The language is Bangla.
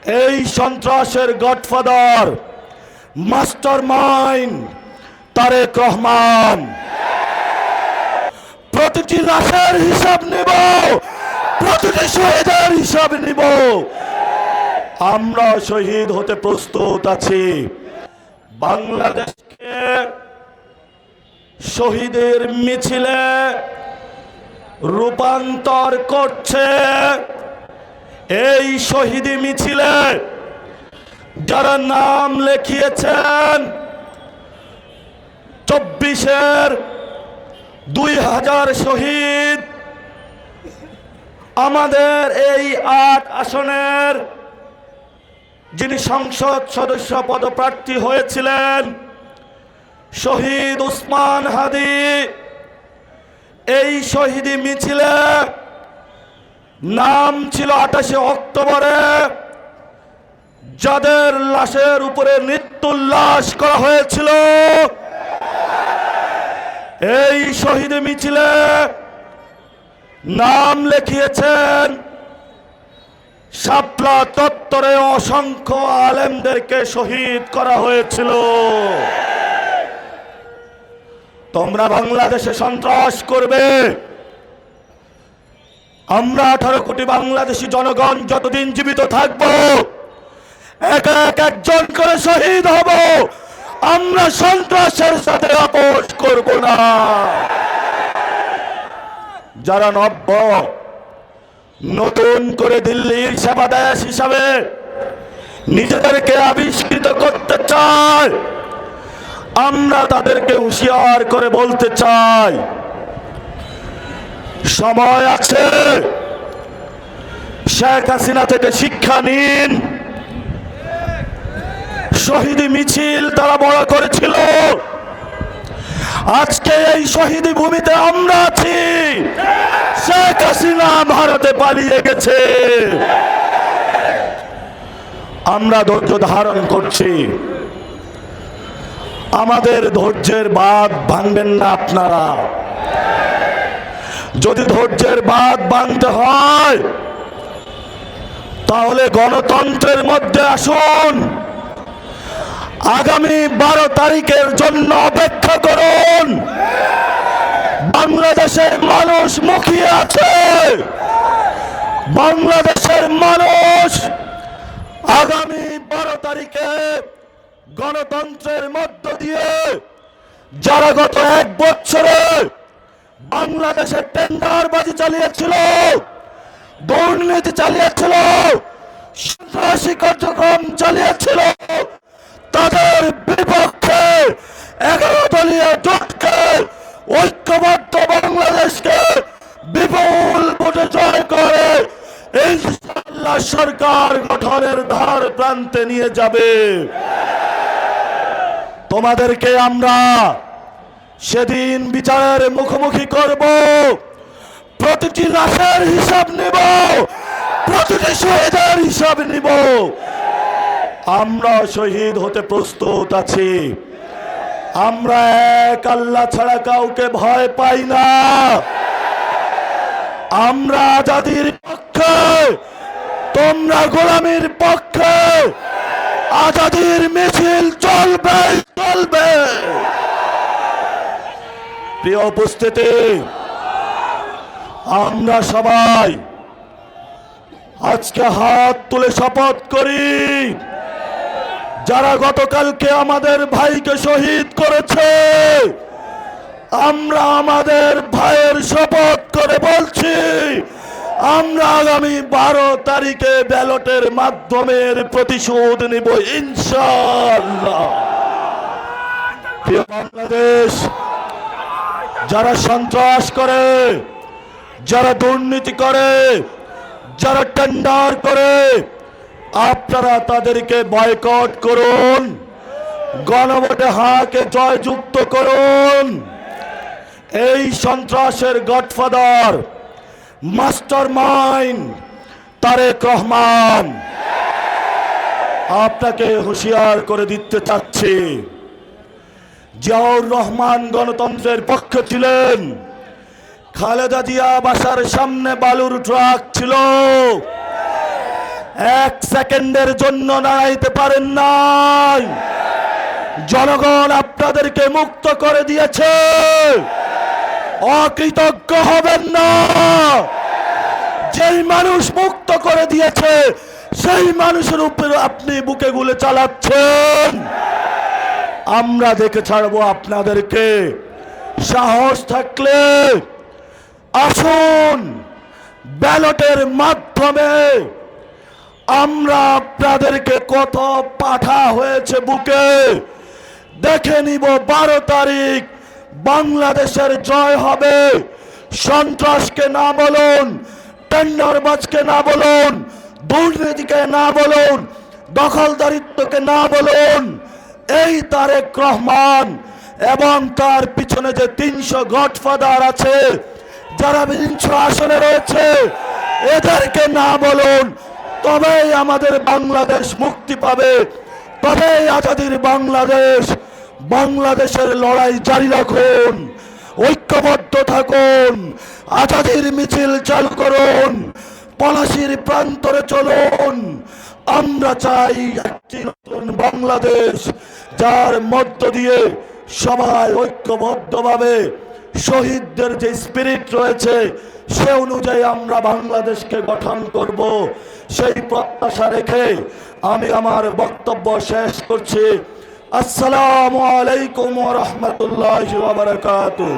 এই সন্ত্রাসের গডফাদার মাস্টারমাইন্ড তারেক রহমান। প্রতিটি লাশের হিসাব নেব, প্রতিটি শহীদের হিসাব নেব। আমরা শহীদ হতে প্রস্তুত আছি। বাংলাদেশকে শহীদের মিছিলে রূপান্তর করছে এই শহীদি মিছিলে যারা নাম লিখিয়েছেন 24-এর 2000 শহীদ, আমাদের এই 8 আসনের যিনি সংসদ সদস্য পদপ্রার্থী হয়েছিলেন শহীদ উসমান হাদি, এই শহীদি মিছিলে নাম ছিল 28 অক্টোবরে যাদের লাশের উপরে মৃত্যুল্লাস করা হয়েছিল। এই শহীদ মিছিলে নাম লিখিয়েছেন শাপলা চত্বরে অসংখ্য আলেমদেরকে শহীদ করা হয়েছিল। তোমরা বাংলাদেশে সন্ত্রাস করবে, আমরা 18 কোটি বাংলাদেশী জনগণ যতদিন জীবিত থাকব একজন করে শহীদ হব। আমরা সন্ত্রাসের সাথে আপোষ করব না। যারা নতুন করে দিল্লির সেবাদাস হিসাবে নিজেদেরকে আবিষ্কৃত করতে চায়, আমরা তাদেরকে হুঁশিয়ার করে বলতে চাই সময় আছে, শেখ হাসিনা থেকে শিক্ষা নিন। শহীদ মিছিল তারা বড় করেছিল, আজকে এই শহীদ ভূমিতে আমরা আছি। শেখ হাসিনা ভারতে পালিয়ে গেছে, আমরা ধৈর্য ধারণ করছি। আমাদের ধৈর্যের বাঁধ ভাঙবেন না আপনারা। যদি ধৈর্যের বাঁধ ভাঙতে হয় তাহলে গণতন্ত্রের মধ্যে আসুন। আগামী 12 তারিখের জন্য অপেক্ষা করুন। বাংলাদেশের মানুষ মুখিয়ে আছে। বাংলাদেশের মানুষ আগামী 12 তারিখে গণতন্ত্রের মধ্য দিয়ে যারা গত 1 বছরে বাংলাদেশের টেন্ডারবাজি চালিয়েছিল, দুর্নীতি চালিয়েছিল, সন্ত্রাসী কার্যক্রম চালিয়েছিল, তাদের বিপক্ষে 11 দলীয় জোটকে ঐক্যবদ্ধ বাংলাদেশকে বিপুল ভোটে জয় করে ইনশাআল্লাহ সরকার গঠনের ধার প্রান্তে নিয়ে যাবে। তোমাদেরকে আমরা সেদিন বিচারের মুখোমুখি করব। প্রতিটি লাশের হিসাব নেব, প্রতিটি শহীদের হিসাব নেব। আমরা শহীদ হতে প্রস্তুত আছি। আমরা এক আল্লাহ ছাড়া কাউকে ভয় পাই না। আমরা আজাদির পক্ষে, তোমরা গোলামির পক্ষে। আজাদির মিছিল চলবে চলবে। প্রিয় উপস্থিতি, আমরা সবাই আজকে হাত তুলে শপথ করি, যারা গতকালকে আমাদের ভাইকে শহীদ করেছে, আমরা আমাদের ভাইয়ের শপথ করে বলছি আমরা আগামী 12 তারিখে ব্যালটের মাধ্যমে প্রতিশোধ নিব ইনশাআল্লাহ। প্রিয় বাংলাদেশ, যারা সন্ত্রাস করে, যারা দুর্নীতি করে, যারা টেন্ডার করে, আপনারা তাদেরকে বয়কট করুন, গণভোটে হাকে জয়যুক্ত করুন। এই সন্ত্রাসের গডফাদার মাস্টারমাইন্ড তারেক রহমান, আপনাকে হুঁশিয়ার করে দিতে চাচ্ছি। জিয়াউর রহমান গণতন্ত্রের পক্ষে ছিলেন, খালেদা জিয়া বাসার সামনে বালুর ট্রাক ছিল, এক সেকেন্ডের জন্য দাঁড়াইতে পারেন নাই। জনগণ আপনাদেরকে মুক্ত করে দিয়েছে, অকৃতজ্ঞ হবেন না। যেই মানুষ মুক্ত করে দিয়েছে সেই মানুষের উপর আপনি বুকে গুলি চালাচ্ছেন। আমরা দেখে ছাড়বো আপনাদেরকে। সাহস থাকলে আসুন, ব্যালটের মাধ্যমে আমরা আপনাদেরকে কত পাঠা হয়েছে বুকে দেখে নিব। 12 তারিখ বাংলাদেশের জয় হবে। সন্ত্রাসকে না বলুন, টেন্ডারবাজকে না বলুন, দুর্নীতিকে না বলুন, দখলদারিত্বকে না বলুন। এই তারেক রহমান এবং তার পিছনে যে 300 গডফাদার আছে, যারা 300 আসনে রয়েছে, এদেরকে না বলুন। তবেই আমাদের বাংলাদেশ মুক্তি পাবে, তবেই আজাদির বাংলাদেশ। বাংলাদেশের লড়াই জারি রাখুন, ঐক্যবদ্ধ থাকুন, আজাদির মিছিল চালু করুন, পলাশির প্রান্তরে চলুন। আমরা চাই একটি নতুন বাংলাদেশ, যার মধ্য দিয়ে সবাই ঐক্যবদ্ধভাবে শহীদদের যে স্পিরিট রয়েছে সে অনুযায়ী আমরা বাংলাদেশকে গঠন করব। সেই প্রত্যাশা রেখে আমি আমার বক্তব্য শেষ করছি। আসসালামু আলাইকুম ওয়া রাহমাতুল্লাহি ওয়া বারাকাতুহু।